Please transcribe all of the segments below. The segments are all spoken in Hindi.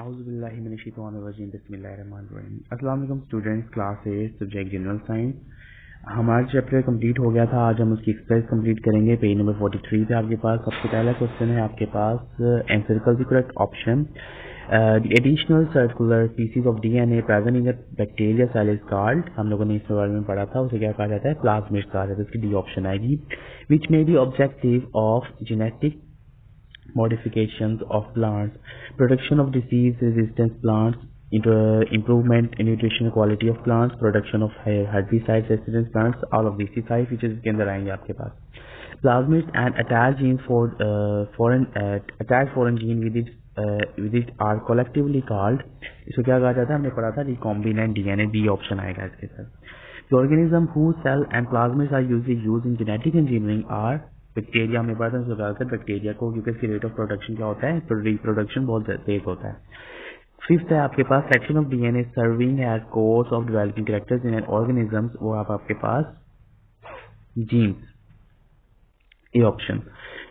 औज़ुबिल्लाहिमिनश्शैतानिर्रजीम बिस्मिल्लाहिर्रहमानिर्रहीम। अस्सलाम वालेकुम students, class 8 subject general science. हमारा चैप्टर कंप्लीट हो गया था। आज हम उसकी एक्सरसाइज कंप्लीट करेंगे। पेज नंबर 43 पे आपके पास सबसे पहला क्वेश्चन है आपके पास, answer the correct option. Additional circular pieces of DNA present in the bacteria cell is called, हम लोगों ने इसके बारे में पढ़ा था, उसे क्या कहा जाता है? प्लाज्मिड कहा जाता है। इसकी डी ऑप्शन आएगी। Which may be objective of genetic modifications of plants, production of disease-resistant plants, improvement in nutritional quality of plants, production of herbicide-resistant plants, all of these five features के अंदर आएंगे आपके पास। Plasmids and attached genes for attached foreign gene with it are collectively called, इसको क्या कहा जाता है? हमने पढ़ा था recombinant DNA, बी ऑप्शन आएगा इसके साथ। The organism whose cell and plasmids are usually used in genetic engineering are bacteria. हमें पता है ज्यादातर बैक्टीरिया को, क्योंकि इसकी रेट ऑफ प्रोडक्शन क्या होता है? रिप्रोडक्शन बहुत तेज होता है। फिफ्थ है आपके पास section of DNA serving as course of developing characters in an organism, वो आपके पास genes, A option.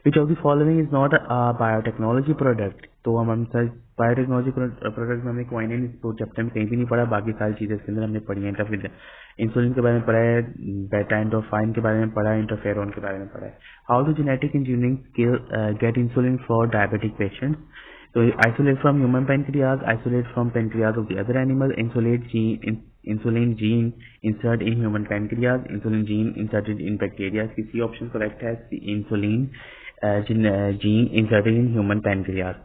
Which of the following is not a biotechnology product, तो हम बायोटेक्नोलॉजी प्रोडक्ट में हमने क्वाइनिन इसको चैप्टर में कहीं भी नहीं पढ़ा, बाकी सारी चीजें इसके अंदर हमने पढ़ी है। इंसुलिन के बारे में पढ़ा है, बेटा एंडोफाइन के बारे में पढ़ा है, इंटरफेरोन के बारे में पढ़ा है। How to genetic engineering skill get insulin for diabetic patients, तो isolate from human pancreas, isolate from pancreas of the other animal, insulin gene insert in human pancreas, insulin gene inserted in bacteria. C option correct है, insulin gene inserted in human pancreas.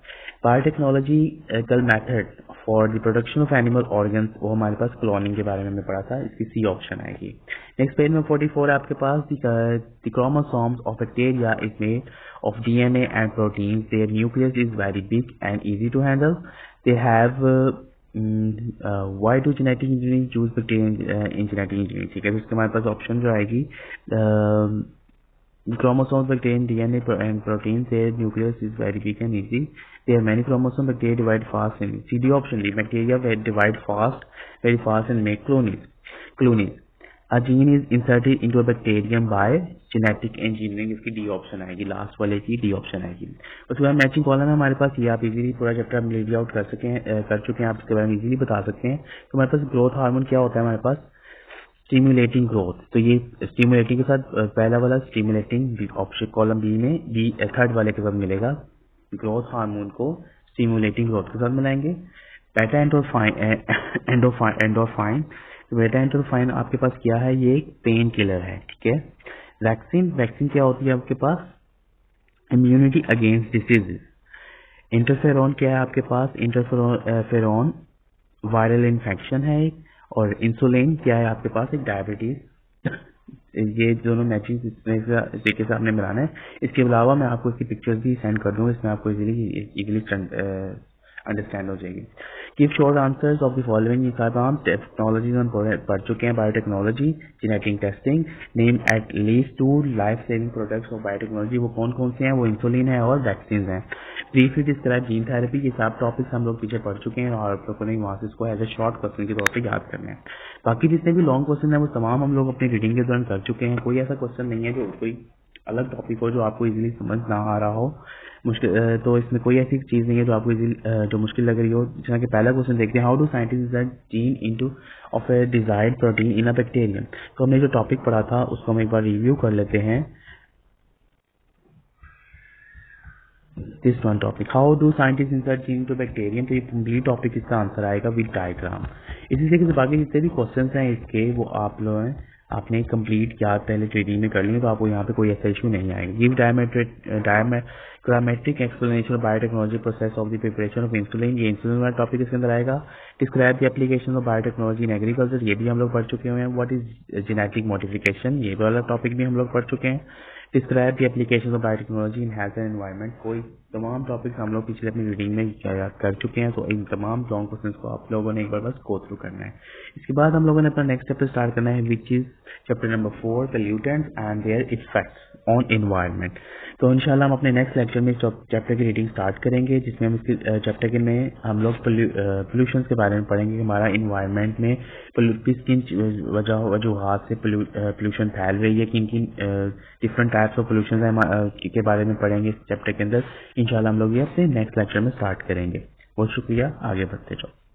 Biotechnological method for the production of animal organs, वो हमारे पास क्लोनिंग के बारे में हमने पढ़ा था, इसकी सी ऑप्शन आएगी। नेक्स्ट पेज में 44 आपके पास, the chromosomes of bacteria is made of DNA and proteins. Their nucleus is very big and easy to handle. They have why do genetic engineering choose bacteria in genetic engineering? ठीक है, तो इसके हमारे पास ऑप्शन जो आएगी, chromosomes bacteria DNA and proteins. Their nucleus is very big and easy. There are many chromosomes. Bacteria divide fast and CD option. The bacteria divide very fast and make colonies. A gene is inserted into a bacterium by genetic engineering, इसकी डी ऑप्शन आएगी, लास्ट वाले की डी ऑप्शन आएगी। उसके बाद मैचिंग कॉलम है हमारे पास, ये आप इजीली पूरा चैप्टर हम रीड आउट कर चुके हैं, आप इसके बारे में इजीली बता सकते हैं। तो हमारे पास ग्रोथ हार्मोन क्या होता है? हमारे पास स्टिमुलेटिंग ग्रोथ, तो ये स्टिमुलेटिंग के साथ पहला वाला स्टिमुलेटिंग ऑप्शन कॉलम बी में, बी थर्ड वाले के साथ मिलेगा। ग्रोथ हार्मोन को स्टिमुलेटिंग ग्रोथ के साथ मिलाएंगे। बेटा एंडोफाइन, बेटा एंडोफाइन आपके पास क्या है? ये एक पेन किलर है, ठीक है। वैक्सीन क्या होती है आपके पास? Immunity against diseases. इंटरफेरोन क्या है आपके पास? इंटरफेरोन वायरल इन्फेक्शन है एक। और इंसुलिन क्या है आपके पास? एक डायबिटीज। ये दोनों मैचिंग तरीके से आपने मिलाना है। इसके अलावा मैं आपको इसकी पिक्चर्स भी सेंड कर दूंगा, इसमें आपको इजीली अंडरस्टैंड हो जाएगी। Give short answers of the following technologies हम पढ़ चुके हैं। Biotechnology, genetic testing, name at least 2 life saving products of biotechnology, वो कौन कौन से हैं? वो इंसुलिन है और वैक्सीन हैं। ब्रीफली डिस्क्राइब जीन थेरेपी, ये सब टॉपिक्स हम लोग पीछे पढ़ चुके हैं और आप लोगों ने वहां से इसको एज ए शॉर्ट क्वेश्चन के तौर पर याद करना है। बाकी जितने भी लॉन्ग क्वेश्चन है वो तमाम हम लोग अपनी रीडिंग के दौरान कर चुके हैं। कोई ऐसा क्वेश्चन नहीं है जो कोई अलग टॉपिक हो जो आपको इजीली समझ ना आ रहा हो, मुश्किल, तो इसमें कोई ऐसी चीज नहीं है जो आपको जो मुश्किल लग रही हो। जैसा कि पहला क्वेश्चन देखते हैं, how do scientist insert gene into of A desired protein in a bacterium. तो हमने जो टॉपिक पढ़ा था उसको हम एक बार रिव्यू कर लेते हैं। This one topic, how do scientist insert gene to bacterium, तो ये कंप्लीट टॉपिक इसका आंसर आएगा विद डायग्राम। इसी तरीके से बाकी जितने भी क्वेश्चन हैं इसके, वो आप लोग आपने कंप्लीट क्या पहले ट्रेडिंग में कर ली, तो आपको यहाँ पे कोई ऐसा इशू नहीं आएगा। Give diametric explanation of biotechnology process of the preparation of insulin, ये इंसुलिन वाला टॉपिक इसके अंदर आएगा। Describe the application of biotechnology in agriculture, ये भी हम लोग पढ़ चुके हुए हैं। व्हाट इज जेनेटिक मॉडिफिकेशन, ये वाला टॉपिक भी हम लोग पढ़ चुके हैं। Describe the application of biotechnology in health and environment, कोई तमाम टॉपिक्स हम लोग पिछले अपनी रीडिंग में कर चुके हैं। तो इन तमाम लॉन्ग क्वेश्चंस को आप लोगों ने एक बार बस गो थ्रू करना है। इसके बाद हम लोगों ने अपना नेक्स्ट चैप्टर स्टार्ट करना है, which is chapter number 4, pollutants and there effects on environment. तो इंशाल्लाह हम अपने नेक्स्ट लेक्चर में चैप्टर की रीडिंग स्टार्ट करेंगे, जिसमें हम इसके चैप्टर में हम लोग पोल्यूशन के बारे में पढ़ेंगे। हमारा इन्वायरमेंट में किस किन वजूहात से पोल्यूशन फैल रही है, किन किन डिफरेंट टाइप्स ऑफ पोल्यूशन के बारे में पढ़ेंगे इस चैप्टर के अंदर। इंशाल्लाह हम लोग ये अपने नेक्स्ट लेक्चर में स्टार्ट करेंगे। बहुत शुक्रिया, आगे बढ़ते जाओ।